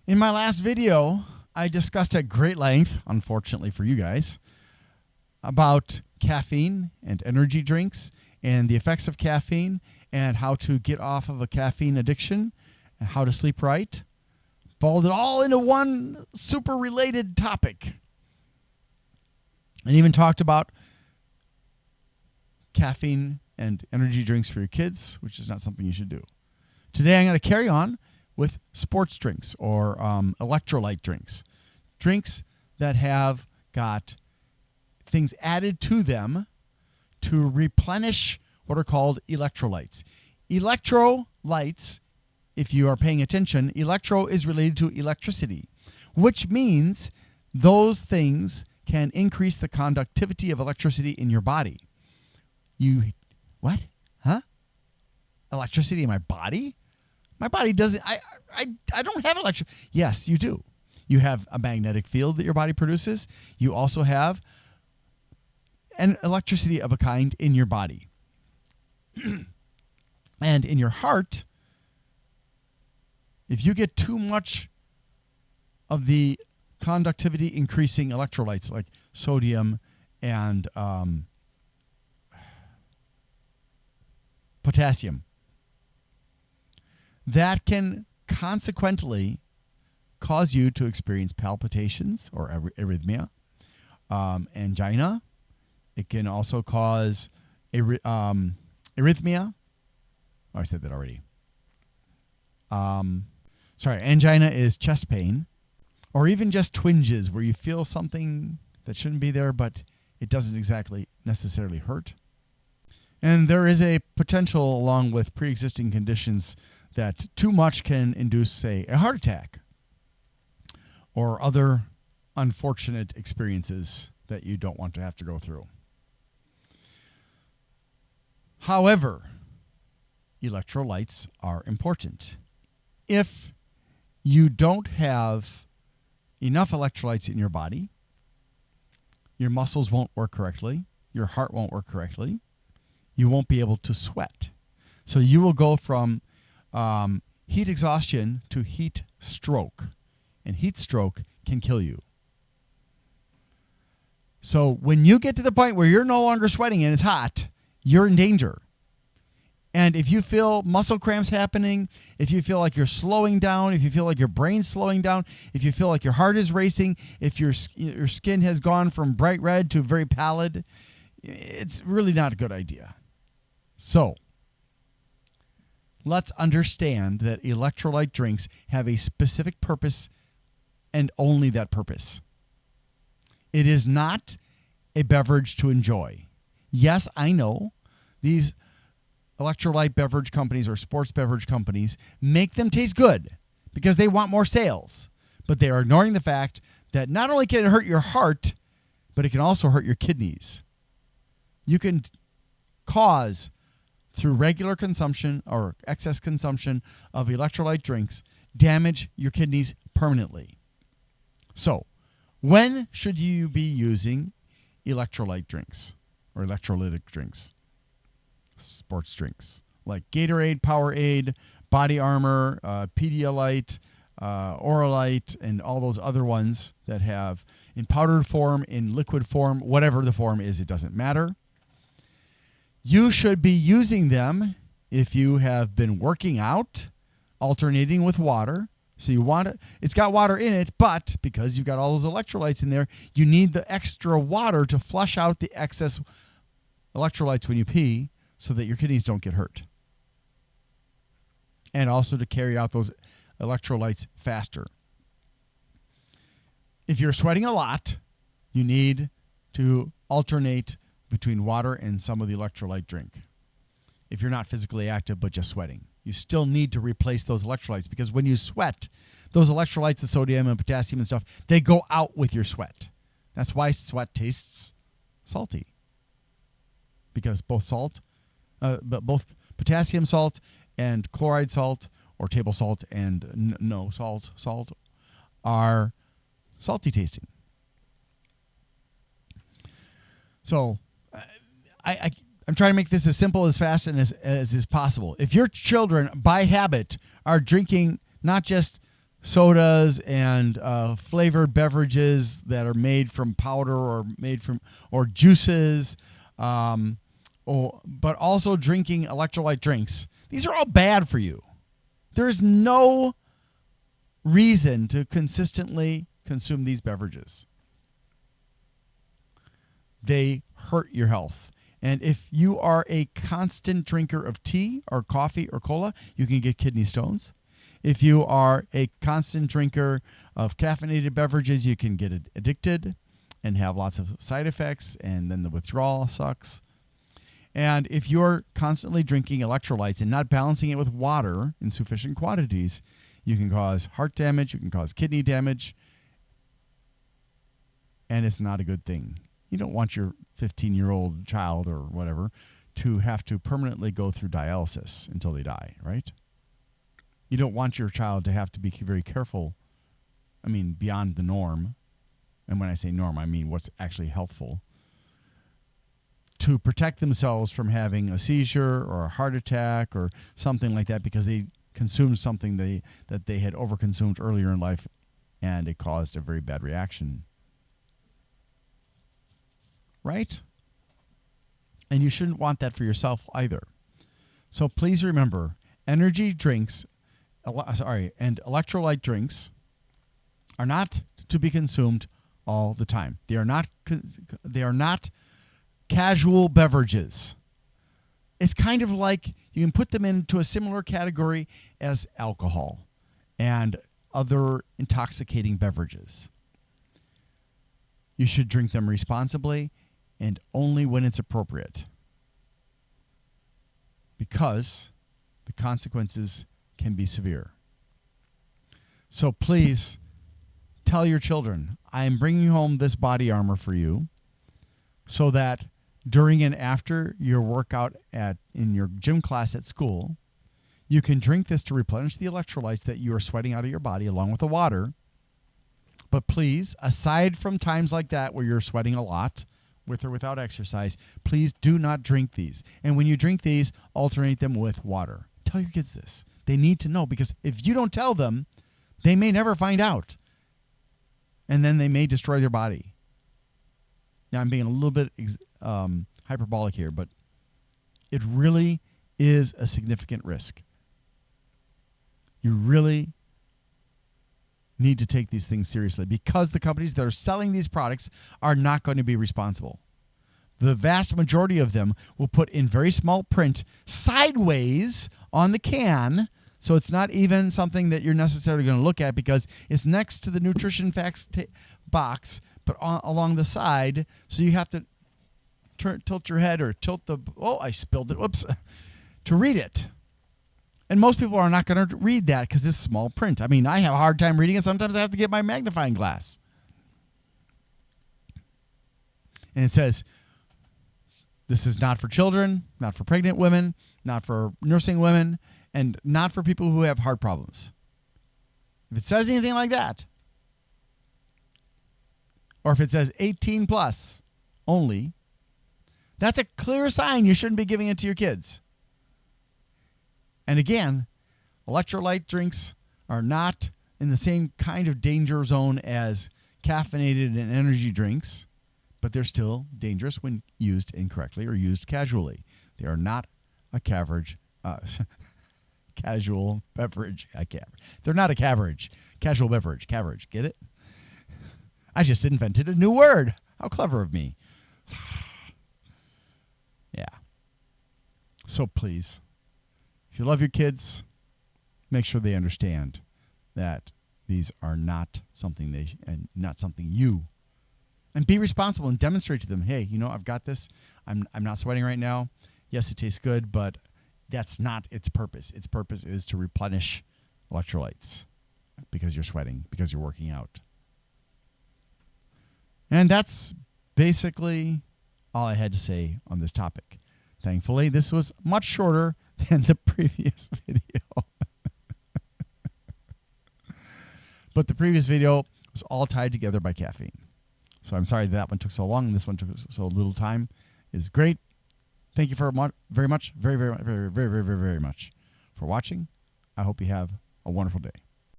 In my last video, I discussed at great length, unfortunately for you guys, about caffeine and energy drinks and the effects of caffeine and how to get off of a caffeine addiction and how to sleep right. Balled it all into one super related topic. And even talked about caffeine and energy drinks for your kids, which is not something you should do. Today I'm going to carry on with sports drinks or electrolyte drinks. Drinks that have got things added to them to replenish what are called electrolytes. Electrolytes, if you are paying attention, electro is related to electricity, which means those things can increase the conductivity of electricity in your body. What? Huh? Electricity in my body? My body doesn't, I don't have electricity. Yes, you do. You have a magnetic field that your body produces. You also have an electricity of a kind in your body. And in your heart, if you get too much of the conductivity increasing electrolytes like sodium and potassium, that can consequently cause you to experience palpitations or arrhythmia, angina. It can also cause arrhythmia. Oh, I said that already. Angina is chest pain, or even just twinges where you feel something that shouldn't be there, but it doesn't exactly necessarily hurt. And there is a potential, along with pre-existing conditions, that too much can induce, say, a heart attack or other unfortunate experiences that you don't want to have to go through. However, electrolytes are important. If you don't have enough electrolytes in your body, your muscles won't work correctly, your heart won't work correctly, you won't be able to sweat. So you will go from heat exhaustion to heat stroke, and heat stroke can kill you. So when you get to the point where you're no longer sweating and it's hot, you're in danger. And if you feel muscle cramps happening, if you feel like you're slowing down, if you feel like your brain's slowing down, if you feel like your heart is racing, if your skin has gone from bright red to very pallid, it's really not a good idea. So let's understand that electrolyte drinks have a specific purpose and only that purpose. It is not a beverage to enjoy. Yes, I know these electrolyte beverage companies or sports beverage companies make them taste good because they want more sales. But they are ignoring the fact that not only can it hurt your heart, but it can also hurt your kidneys. You can cause, through regular consumption or excess consumption of electrolyte drinks, damage your kidneys permanently. So, when should you be using electrolyte drinks or electrolytic drinks? Sports drinks like Gatorade, Powerade, Body Armor, Pedialyte, Oralite, and all those other ones that have in powdered form, in liquid form, whatever the form is, it doesn't matter. You should be using them if you have been working out, alternating with water. So you want it, it's got water in it, but because you've got all those electrolytes in there, you need the extra water to flush out the excess electrolytes when you pee so that your kidneys don't get hurt. And also to carry out those electrolytes faster. If you're sweating a lot, you need to alternate between water and some of the electrolyte drink. If you're not physically active but just sweating, you still need to replace those electrolytes because when you sweat, those electrolytes, the sodium and potassium and stuff, they go out with your sweat. That's why sweat tastes salty. Because both potassium salt and chloride salt or table salt and no salt are salty tasting. So I'm trying to make this as simple, as fast, and as is possible. If your children, by habit, are drinking not just sodas and flavored beverages that are made from powder or made from or juices, but also drinking electrolyte drinks. These are all bad for you. There is no reason to consistently consume these beverages. They hurt your health. And if you are a constant drinker of tea or coffee or cola, you can get kidney stones. If you are a constant drinker of caffeinated beverages, you can get addicted and have lots of side effects, and then the withdrawal sucks. And if you're constantly drinking electrolytes and not balancing it with water in sufficient quantities, you can cause heart damage, you can cause kidney damage, and it's not a good thing. You don't want your 15-year-old child or whatever to have to permanently go through dialysis until they die, right? You don't want your child to have to be very careful, beyond the norm. And when I say norm, I mean what's actually healthful, to protect themselves from having a seizure or a heart attack or something like that because they consumed something that they had overconsumed earlier in life and it caused a very bad reaction. Right? And you shouldn't want that for yourself either. So please remember, energy drinks, and electrolyte drinks are not to be consumed all the time. They are not casual beverages. It's kind of like you can put them into a similar category as alcohol and other intoxicating beverages. You should drink them responsibly and only when it's appropriate, because the consequences can be severe. So please tell your children, I am bringing home this body armor for you so that during and after your workout in your gym class at school, you can drink this to replenish the electrolytes that you are sweating out of your body along with the water. But please, aside from times like that where you're sweating a lot, with or without exercise, please do not drink these. And when you drink these, alternate them with water. Tell your kids this. They need to know, because if you don't tell them, they may never find out. And then they may destroy their body. Now, I'm being a little bit hyperbolic here, but it really is a significant risk. You really need to take these things seriously, because the companies that are selling these products are not going to be responsible. The vast majority of them will put in very small print sideways on the can, so it's not even something that you're necessarily going to look at because it's next to the nutrition facts box, but along the side, so you have to tilt your head or tilt the, I spilled it, whoops, to read it. And most people are not going to read that because it's small print. I have a hard time reading it. Sometimes I have to get my magnifying glass. And it says, this is not for children, not for pregnant women, not for nursing women, and not for people who have heart problems. If it says anything like that, or if it says 18 plus only, that's a clear sign you shouldn't be giving it to your kids. And again, electrolyte drinks are not in the same kind of danger zone as caffeinated and energy drinks, but they're still dangerous when used incorrectly or used casually. They are not a casual beverage. They're not a casual beverage. Get it? I just invented a new word. How clever of me. Yeah. So please, if you love your kids, make sure they understand that these are not something and be responsible and demonstrate to them, hey, I've got this. I'm not sweating right now. Yes, it tastes good, but that's not its purpose. Its purpose is to replenish electrolytes because you're sweating, because you're working out. And that's basically all I had to say on this topic. Thankfully, this was much shorter than the previous video. But the previous video was all tied together by caffeine. So I'm sorry that one took so long and this one took so little time. It's great. Thank you very much, very much for watching. I hope you have a wonderful day.